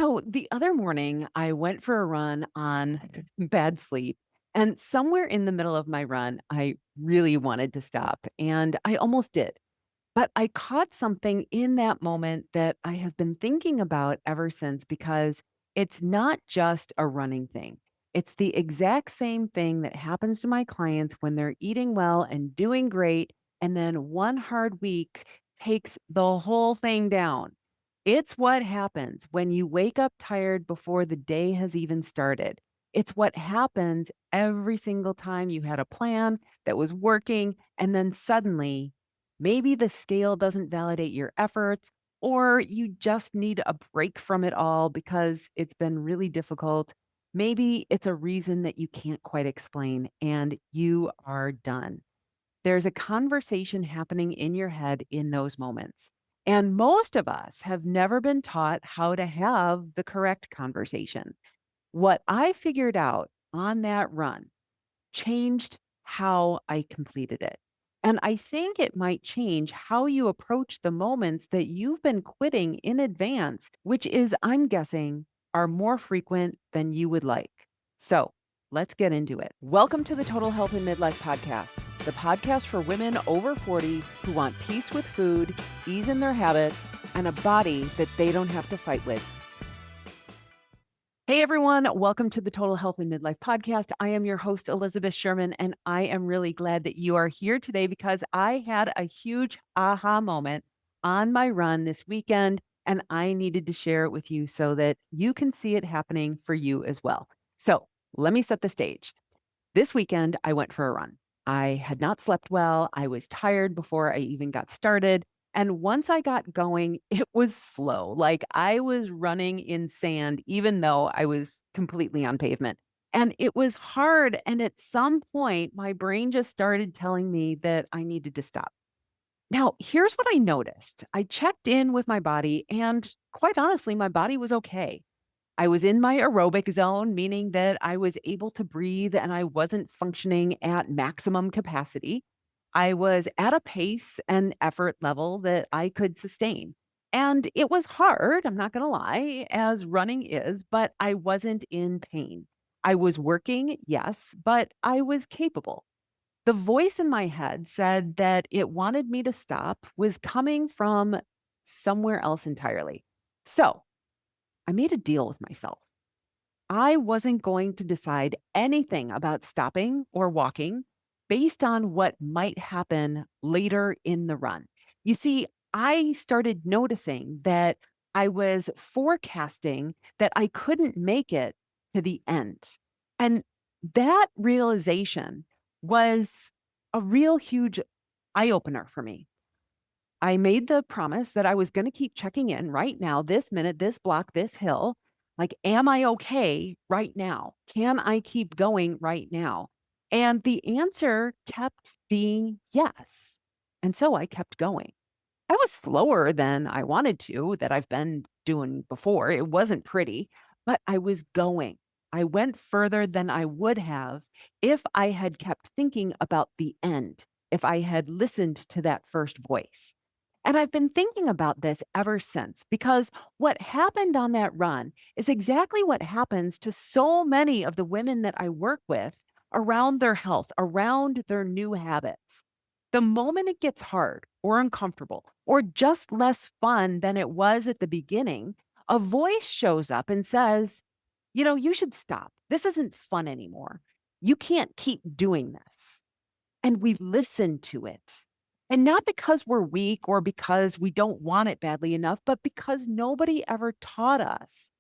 So the other morning, I went for a run on bad sleep. And somewhere in the middle of my run, I really wanted to stop. And I almost did. But I caught something in that moment that I have been thinking about ever since because it's not just a running thing. It's the exact same thing that happens to my clients when they're eating well and doing great. And then one hard week takes the whole thing down. It's what happens when you wake up tired before the day has even started. It's what happens every single time you had a plan that was working. And then suddenly, maybe the scale doesn't validate your efforts, or you just need a break from it all because it's been really difficult. Maybe it's a reason that you can't quite explain and you are done. There's a conversation happening in your head in those moments. And most of us have never been taught how to have the correct conversation. What I figured out on that run changed how I completed it. And I think it might change how you approach the moments that you've been quitting in advance, which is, I'm guessing, are more frequent than you would like. So let's get into it. Welcome to the Total Health and Midlife Podcast, the podcast for women over 40 who want peace with food, ease in their habits, and a body that they don't have to fight with. Hey everyone, welcome to the Total Health and Midlife Podcast. I am your host, Elizabeth Sherman, and I am really glad that you are here today because I had a huge aha moment on my run this weekend, and I needed to share it with you so that you can see it happening for you as well. So let me set the stage. This weekend, I went for a run. I had not slept well. I was tired before I even got started. And once I got going, it was slow. Like I was running in sand, even though I was completely on pavement. And it was hard. And at some point, my brain just started telling me that I needed to stop. Now, here's what I noticed. I checked in with my body, and quite honestly, my body was okay. I was in my aerobic zone, meaning that I was able to breathe and I wasn't functioning at maximum capacity. I was at a pace and effort level that I could sustain. And it was hard, I'm not going to lie, as running is, but I wasn't in pain. I was working, yes, but I was capable. The voice in my head said that it wanted me to stop was coming from somewhere else entirely. So I made a deal with myself. I wasn't going to decide anything about stopping or walking based on what might happen later in the run. You see, I started noticing that I was forecasting that I couldn't make it to the end. And that realization was a real huge eye opener for me. I made the promise that I was going to keep checking in right now, this minute, this block, this hill. Like, am I okay right now? Can I keep going right now? And the answer kept being yes. And so I kept going. I was slower than I wanted to, that I've been doing before. It wasn't pretty, but I was going. I went further than I would have if I had kept thinking about the end, if I had listened to that first voice. And I've been thinking about this ever since because what happened on that run is exactly what happens to so many of the women that I work with around their health, around their new habits. The moment it gets hard or uncomfortable or just less fun than it was at the beginning, a voice shows up and says, you should stop. This isn't fun anymore. You can't keep doing this. And we listen to it. And not because we're weak or because we don't want it badly enough, but because nobody ever taught us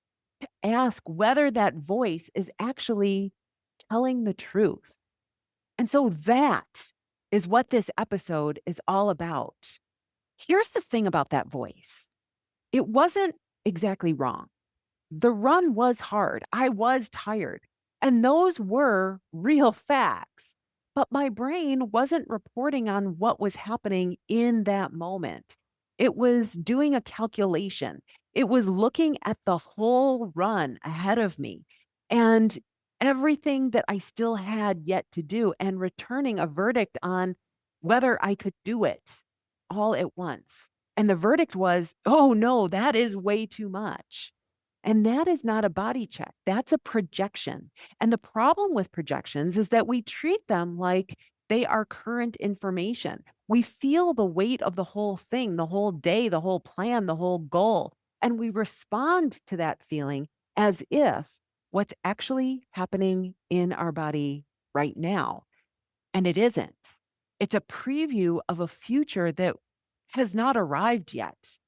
to ask whether that voice is actually telling the truth. And so that is what this episode is all about. Here's the thing about that voice. It wasn't exactly wrong. The run was hard. I was tired. And those were real facts. But my brain wasn't reporting on what was happening in that moment. It was doing a calculation. It was looking at the whole run ahead of me and everything that I still had yet to do and returning a verdict on whether I could do it all at once. And the verdict was, oh no, that is way too much. And that is not a body check. That's a projection. And the problem with projections is that we treat them like they are current information. We feel the weight of the whole thing, the whole day, the whole plan, the whole goal. And we respond to that feeling as if what's actually happening in our body right now. And it isn't. It's a preview of a future that has not arrived yet.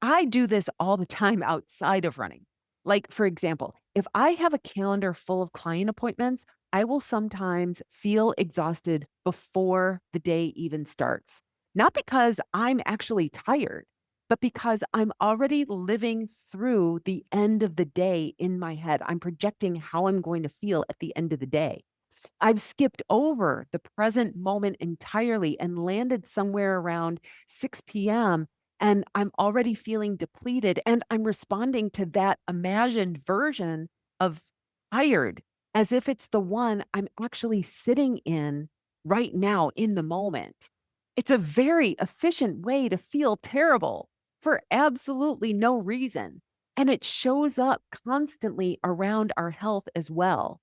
I do this all the time outside of running. Like, for example, if I have a calendar full of client appointments, I will sometimes feel exhausted before the day even starts. Not because I'm actually tired, but because I'm already living through the end of the day in my head. I'm projecting how I'm going to feel at the end of the day. I've skipped over the present moment entirely and landed somewhere around 6 p.m. And I'm already feeling depleted. And I'm responding to that imagined version of tired as if it's the one I'm actually sitting in right now in the moment. It's a very efficient way to feel terrible for absolutely no reason. And it shows up constantly around our health as well.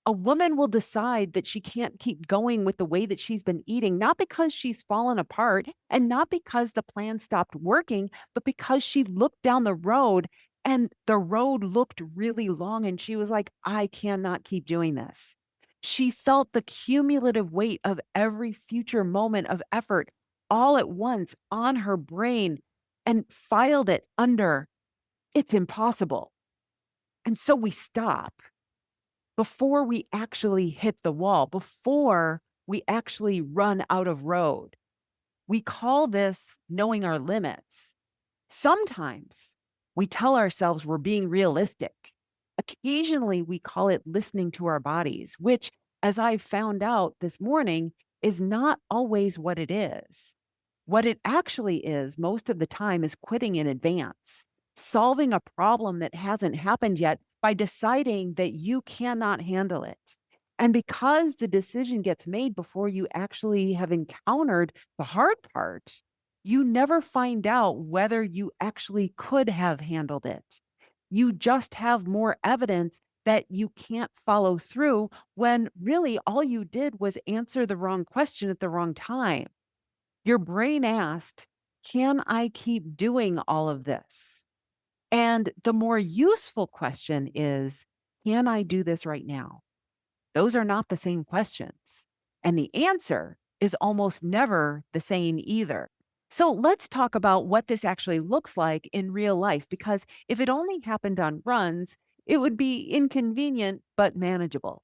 A woman will decide that she can't keep going with the way that she's been eating, not because she's fallen apart and not because the plan stopped working, but because she looked down the road and the road looked really long and she was like, I cannot keep doing this. She felt the cumulative weight of every future moment of effort all at once on her brain and filed it under, it's impossible. And so we stop before we actually hit the wall, before we actually run out of road. We call this knowing our limits. Sometimes we tell ourselves we're being realistic. Occasionally, we call it listening to our bodies, which, as I found out this morning, is not always what it is. What it actually is, most of the time, is quitting in advance, solving a problem that hasn't happened yet by deciding that you cannot handle it. And because the decision gets made before you actually have encountered the hard part, you never find out whether you actually could have handled it. You just have more evidence that you can't follow through when really all you did was answer the wrong question at the wrong time. Your brain asked, can I keep doing all of this? And the more useful question is, can I do this right now? Those are not the same questions. And the answer is almost never the same either. So let's talk about what this actually looks like in real life, because if it only happened on runs, it would be inconvenient but manageable.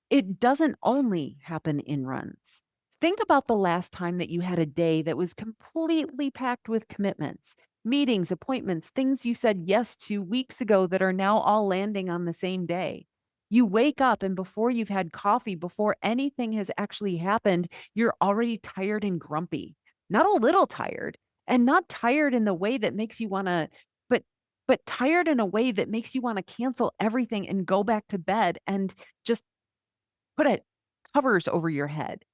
It doesn't only happen in runs. Think about the last time that you had a day that was completely packed with commitments, meetings, appointments, things you said yes to weeks ago that are now all landing on the same day. You wake up, and before you've had coffee, before anything has actually happened, you're already tired and grumpy. Not a little tired, and not tired in the way that makes you want to, but tired in a way that makes you want to cancel everything and go back to bed and just put a covers over your head.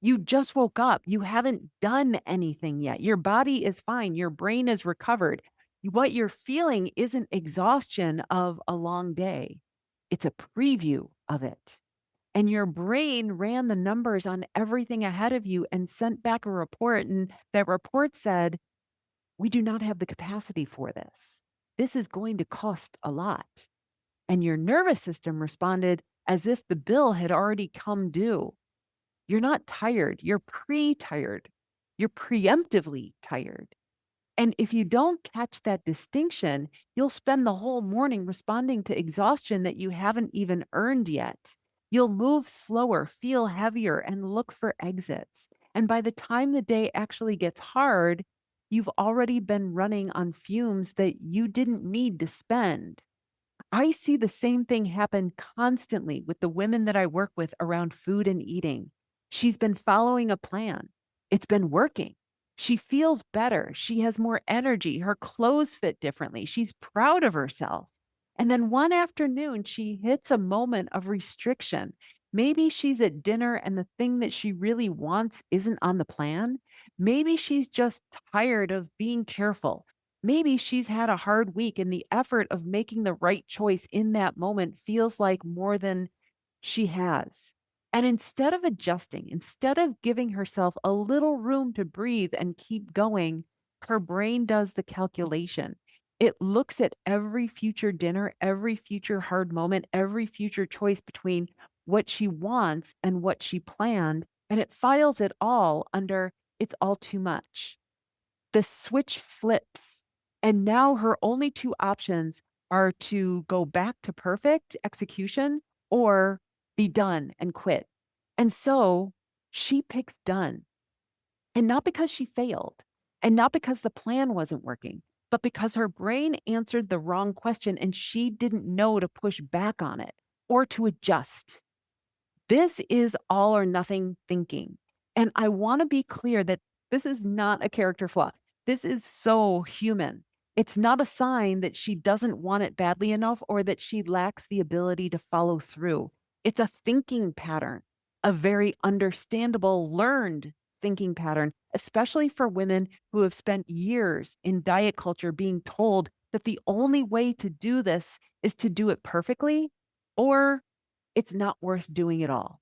You just woke up. You haven't done anything yet. Your body is fine. Your brain is recovered. What you're feeling isn't exhaustion of a long day. It's a preview of it. And your brain ran the numbers on everything ahead of you and sent back a report. And that report said, we do not have the capacity for this. This is going to cost a lot. And your nervous system responded as if the bill had already come due. You're not tired, you're pre tired, you're preemptively tired. And if you don't catch that distinction, you'll spend the whole morning responding to exhaustion that you haven't even earned yet. You'll move slower, feel heavier, and look for exits. And by the time the day actually gets hard, you've already been running on fumes that you didn't need to spend. I see the same thing happen constantly with the women that I work with around food and eating. She's been following a plan. It's been working. She feels better. She has more energy. Her clothes fit differently. She's proud of herself. And then one afternoon, she hits a moment of restriction. Maybe she's at dinner and the thing that she really wants isn't on the plan. Maybe she's just tired of being careful. Maybe she's had a hard week and the effort of making the right choice in that moment feels like more than she has. And instead of adjusting, instead of giving herself a little room to breathe and keep going, her brain does the calculation. It looks at every future dinner, every future hard moment, every future choice between what she wants and what she planned, and it files it all under it's all too much. The switch flips, and now her only 2 options are to go back to perfect execution or be done and quit. And so she picks done, and not because she failed, and not because the plan wasn't working, but because her brain answered the wrong question and she didn't know to push back on it or to adjust. This is all or nothing thinking. And I want to be clear that this is not a character flaw. This is so human. It's not a sign that she doesn't want it badly enough or that she lacks the ability to follow through. It's a thinking pattern, a very understandable, learned thinking pattern, especially for women who have spent years in diet culture being told that the only way to do this is to do it perfectly or it's not worth doing at all.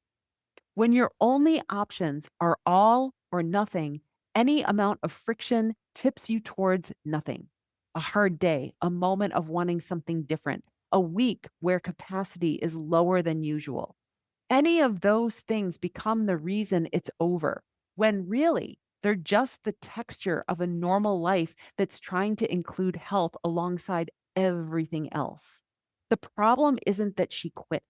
When your only options are all or nothing, any amount of friction tips you towards nothing. A hard day, a moment of wanting something different, a week where capacity is lower than usual. Any of those things become the reason it's over, when really they're just the texture of a normal life that's trying to include health alongside everything else. The problem isn't that she quit.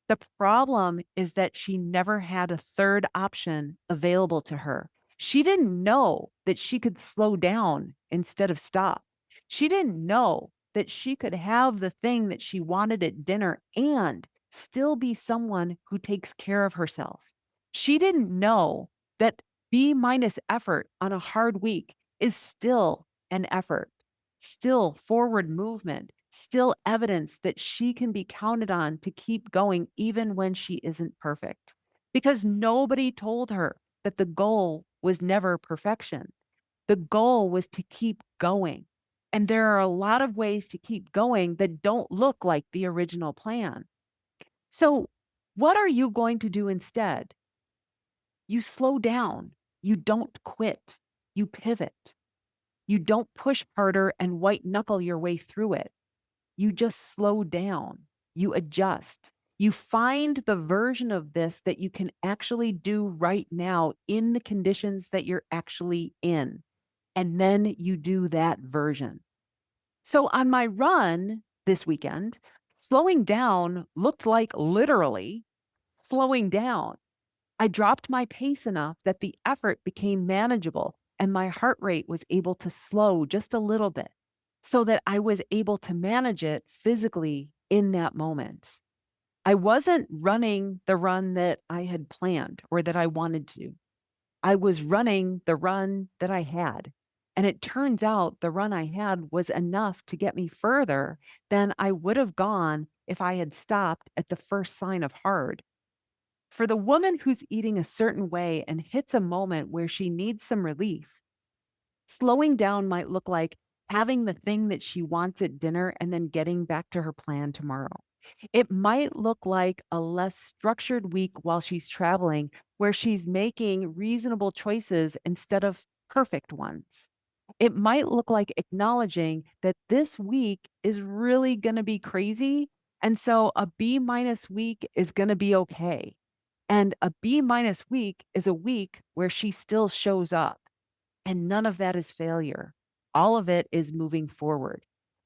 The problem is that she never had a third option available to her. She didn't know that she could slow down instead of stop. She didn't know that she could have the thing that she wanted at dinner and still be someone who takes care of herself. She didn't know that B minus effort on a hard week is still an effort, still forward movement, still evidence that she can be counted on to keep going even when she isn't perfect. Because nobody told her that the goal was never perfection. The goal was to keep going. And there are a lot of ways to keep going that don't look like the original plan. So, what are you going to do instead? You slow down. You don't quit. You pivot. You don't push harder and white knuckle your way through it. You just slow down. You adjust. You find the version of this that you can actually do right now in the conditions that you're actually in. And then you do that version. So on my run this weekend, slowing down looked like literally slowing down. I dropped my pace enough that the effort became manageable and my heart rate was able to slow just a little bit so that I was able to manage it physically in that moment. I wasn't running the run that I had planned or that I wanted to. I was running the run that I had. And it turns out the run I had was enough to get me further than I would have gone if I had stopped at the first sign of hard. For the woman who's eating a certain way and hits a moment where she needs some relief, slowing down might look like having the thing that she wants at dinner and then getting back to her plan tomorrow. It might look like a less structured week while she's traveling, where she's making reasonable choices instead of perfect ones. It might look like acknowledging that this week is really going to be crazy. And so a B minus week is going to be okay. And a B minus week is a week where she still shows up. And none of that is failure. All of it is moving forward.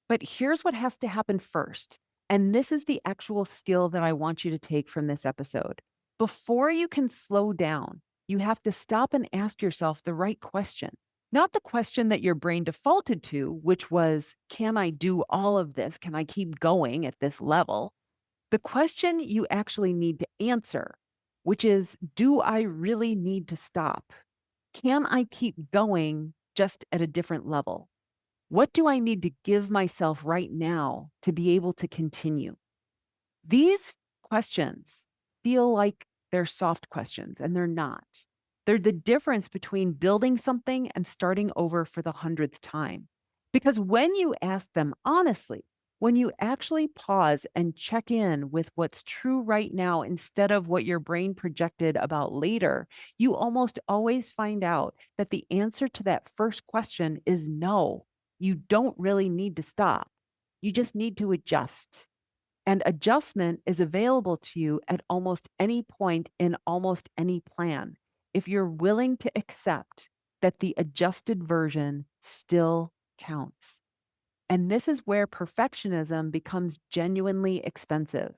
But here's what has to happen first. And this is the actual skill that I want you to take from this episode. Before you can slow down, you have to stop and ask yourself the right question. Not the question that your brain defaulted to, which was, can I do all of this? Can I keep going at this level? The question you actually need to answer, which is, do I really need to stop? Can I keep going just at a different level? What do I need to give myself right now to be able to continue? These questions feel like they're soft questions, and they're not. They're the difference between building something and starting over for the 100th time. Because when you ask them honestly, when you actually pause and check in with what's true right now instead of what your brain projected about later, you almost always find out that the answer to that first question is no. You don't really need to stop. You just need to adjust. And adjustment is available to you at almost any point in almost any plan if you're willing to accept that the adjusted version still counts. And this is where perfectionism becomes genuinely expensive,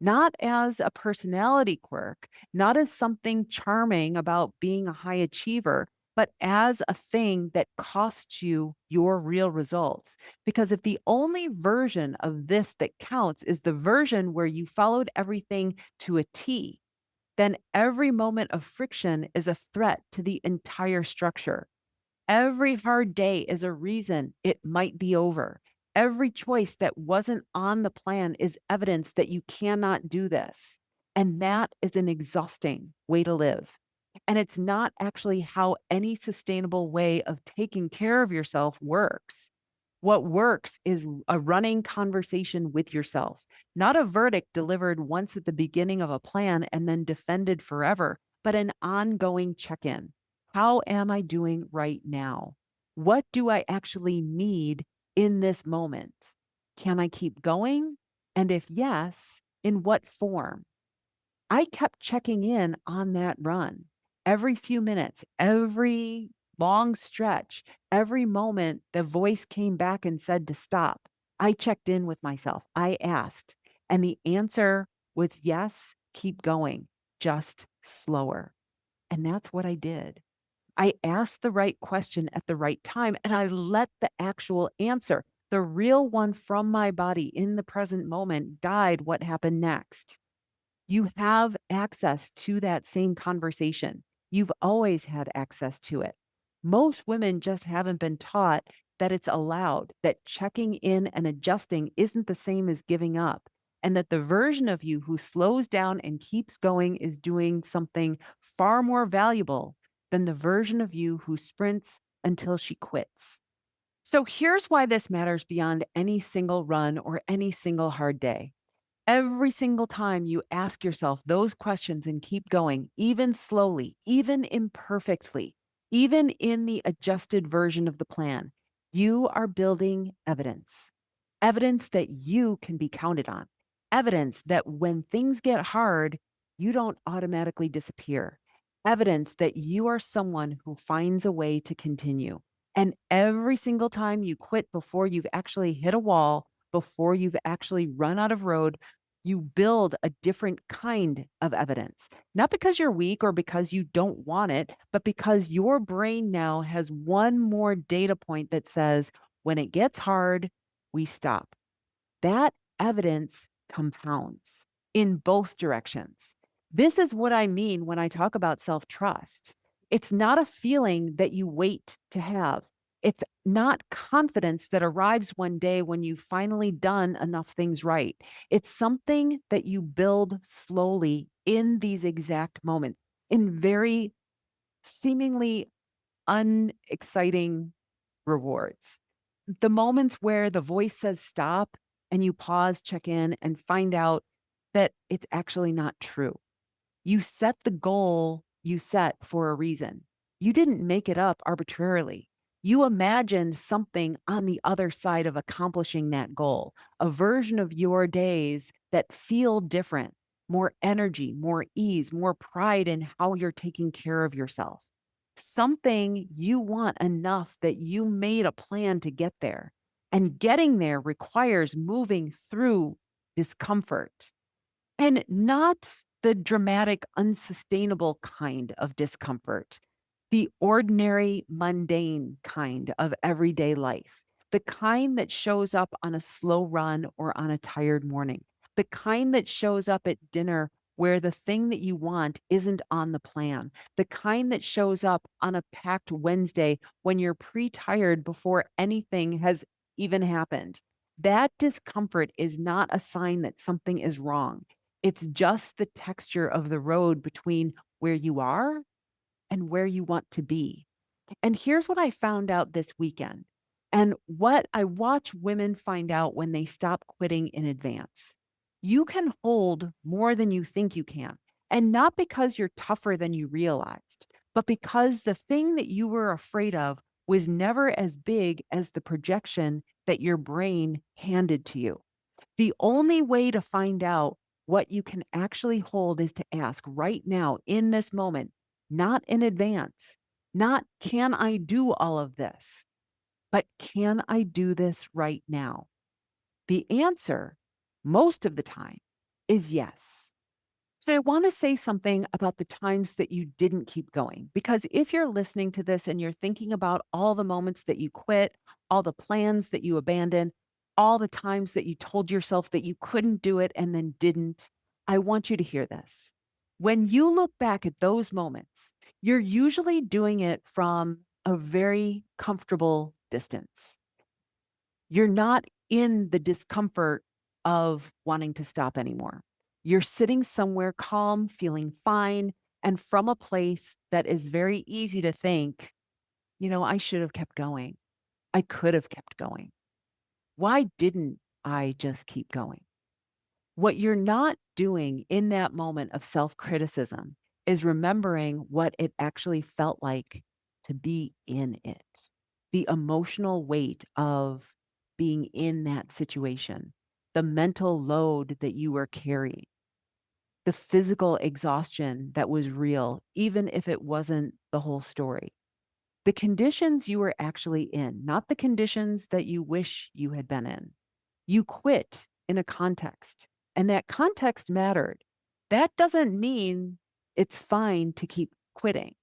not as a personality quirk, not as something charming about being a high achiever, but as a thing that costs you your real results. Because if the only version of this that counts is the version where you followed everything to a T, then every moment of friction is a threat to the entire structure. Every hard day is a reason it might be over. Every choice that wasn't on the plan is evidence that you cannot do this. And that is an exhausting way to live. And it's not actually how any sustainable way of taking care of yourself works. What works is a running conversation with yourself, not a verdict delivered once at the beginning of a plan and then defended forever, but an ongoing check in. How am I doing right now? What do I actually need in this moment? Can I keep going? And if yes, in what form? I kept checking in on that run every few minutes, every long stretch, every moment the voice came back and said to stop. I checked in with myself. I asked, and the answer was yes, keep going, just slower. And that's what I did. I asked the right question at the right time, and I let the actual answer, the real one from my body in the present moment, guide what happened next. You have access to that same conversation. You've always had access to it. Most women just haven't been taught that it's allowed, that checking in and adjusting isn't the same as giving up, and that the version of you who slows down and keeps going is doing something far more valuable than the version of you who sprints until she quits. So here's why this matters beyond any single run or any single hard day. Every single time you ask yourself those questions and keep going, even slowly, even imperfectly, even in the adjusted version of the plan, you are building evidence. Evidence that you can be counted on. Evidence that when things get hard, you don't automatically disappear. Evidence that you are someone who finds a way to continue. And every single time you quit before you've actually hit a wall, before you've actually run out of road, you build a different kind of evidence, not because you're weak or because you don't want it, but because your brain now has one more data point that says, when it gets hard, we stop. That evidence compounds in both directions. This is what I mean when I talk about self trust. It's not a feeling that you wait to have. It's not confidence that arrives one day when you've finally done enough things right. It's something that you build slowly in these exact moments, in very seemingly unexciting rewards. The moments where the voice says stop and you pause, check in, and find out that it's actually not true. You set the goal you set for a reason. You didn't make it up arbitrarily. You imagined something on the other side of accomplishing that goal, a version of your days that feel different, more energy, more ease, more pride in how you're taking care of yourself. Something you want enough that you made a plan to get there. And getting there requires moving through discomfort and not the dramatic, unsustainable kind of discomfort, the ordinary, mundane kind of everyday life, the kind that shows up on a slow run or on a tired morning, the kind that shows up at dinner where the thing that you want isn't on the plan, the kind that shows up on a packed Wednesday when you're pre tired before anything has even happened. That discomfort is not a sign that something is wrong. It's just the texture of the road between where you are and where you want to be. And here's what I found out this weekend. And what I watch women find out when they stop quitting in advance, you can hold more than you think you can. And not because you're tougher than you realized, but because the thing that you were afraid of was never as big as the projection that your brain handed to you. The only way to find out what you can actually hold is to ask right now in this moment, not in advance, not can I do all of this? But can I do this right now? The answer, most of the time, is yes. So I want to say something about the times that you didn't keep going. Because if you're listening to this and you're thinking about all the moments that you quit, all the plans that you abandoned, all the times that you told yourself that you couldn't do it and then didn't, I want you to hear this. When you look back at those moments, you're usually doing it from a very comfortable distance. You're not in the discomfort of wanting to stop anymore. You're sitting somewhere calm, feeling fine, and from a place that is very easy to think, I should have kept going. I could have kept going. Why didn't I just keep going? What you're not doing in that moment of self criticism is remembering what it actually felt like to be in it. The emotional weight of being in that situation, the mental load that you were carrying, the physical exhaustion that was real, even if it wasn't the whole story. The conditions you were actually in, not the conditions that you wish you had been in. You quit in a context, and that context mattered. That doesn't mean it's fine to keep quitting.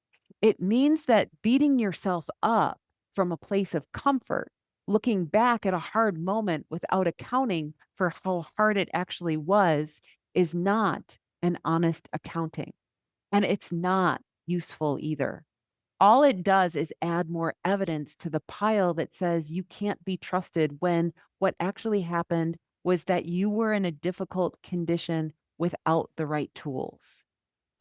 It means that beating yourself up from a place of comfort, looking back at a hard moment without accounting for how hard it actually was, is not an honest accounting. And it's not useful either. All it does is add more evidence to the pile that says you can't be trusted when what actually happened was that you were in a difficult condition without the right tools.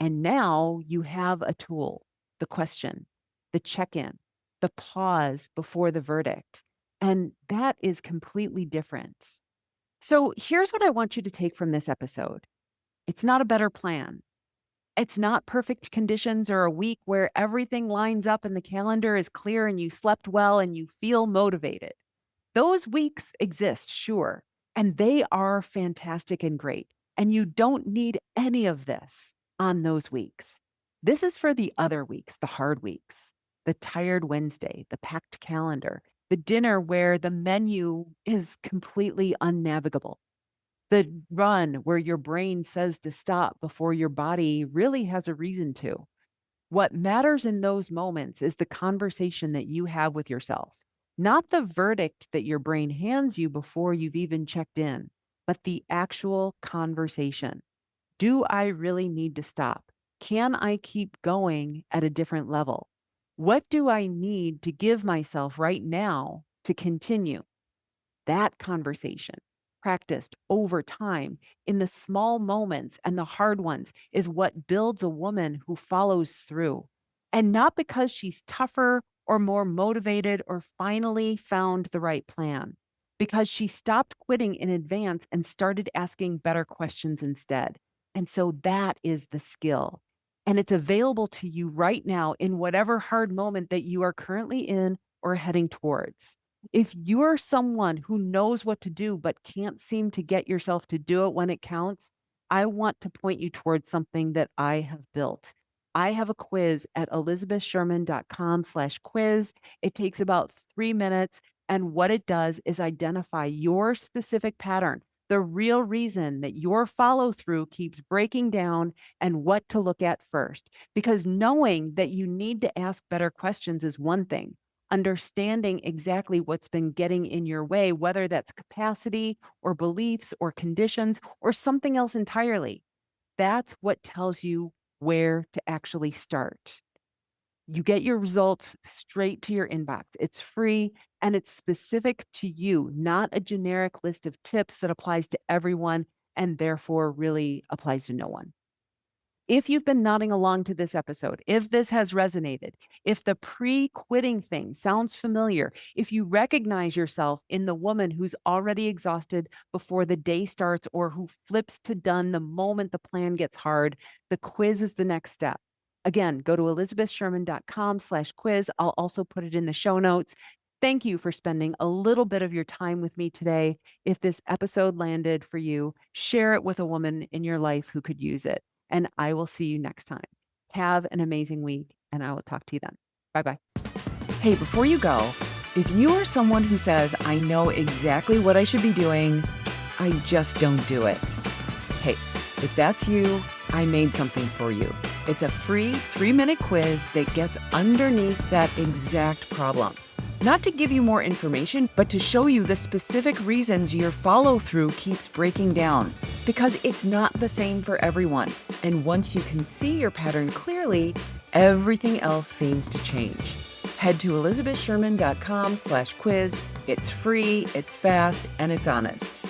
And now you have a tool, the question, the check in, the pause before the verdict. And that is completely different. So here's what I want you to take from this episode: it's not a better plan. It's not perfect conditions or a week where everything lines up and the calendar is clear and you slept well and you feel motivated. Those weeks exist, sure, and they are fantastic and great. And you don't need any of this on those weeks. This is for the other weeks, the hard weeks, the tired Wednesday, the packed calendar, the dinner where the menu is completely unnavigable, the run where your brain says to stop before your body really has a reason to. What matters in those moments is the conversation that you have with yourself, not the verdict that your brain hands you before you've even checked in, but the actual conversation. Do I really need to stop? Can I keep going at a different level? What do I need to give myself right now to continue? That conversation, practiced over time in the small moments and the hard ones, is what builds a woman who follows through. And not because she's tougher or more motivated or finally found the right plan, because she stopped quitting in advance and started asking better questions instead. And so that is the skill. And it's available to you right now in whatever hard moment that you are currently in or heading towards. If you're someone who knows what to do but can't seem to get yourself to do it when it counts, I want to point you towards something that I have built. I have a quiz at elizabethsherman.com/quiz. It takes about 3 minutes. And what it does is identify your specific pattern, the real reason that your follow through keeps breaking down, and what to look at first. Because knowing that you need to ask better questions is one thing. Understanding exactly what's been getting in your way, whether that's capacity or beliefs or conditions or something else entirely, that's what tells you where to actually start. You get your results straight to your inbox. It's free and it's specific to you, not a generic list of tips that applies to everyone and therefore really applies to no one. If you've been nodding along to this episode, if this has resonated, if the pre-quitting thing sounds familiar, if you recognize yourself in the woman who's already exhausted before the day starts or who flips to done the moment the plan gets hard, the quiz is the next step. Again, go to elizabethsherman.com/quiz. I'll also put it in the show notes. Thank you for spending a little bit of your time with me today. If this episode landed for you, share it with a woman in your life who could use it. And I will see you next time. Have an amazing week, and I will talk to you then. Bye-bye. Hey, before you go, if you are someone who says, I know exactly what I should be doing, I just don't do it. Hey, if that's you, I made something for you. It's a free 3-minute quiz that gets underneath that exact problem. Not to give you more information, but to show you the specific reasons your follow-through keeps breaking down. Because it's not the same for everyone. And once you can see your pattern clearly, everything else seems to change. Head to elizabethsherman.com/quiz. It's free, it's fast, and it's honest.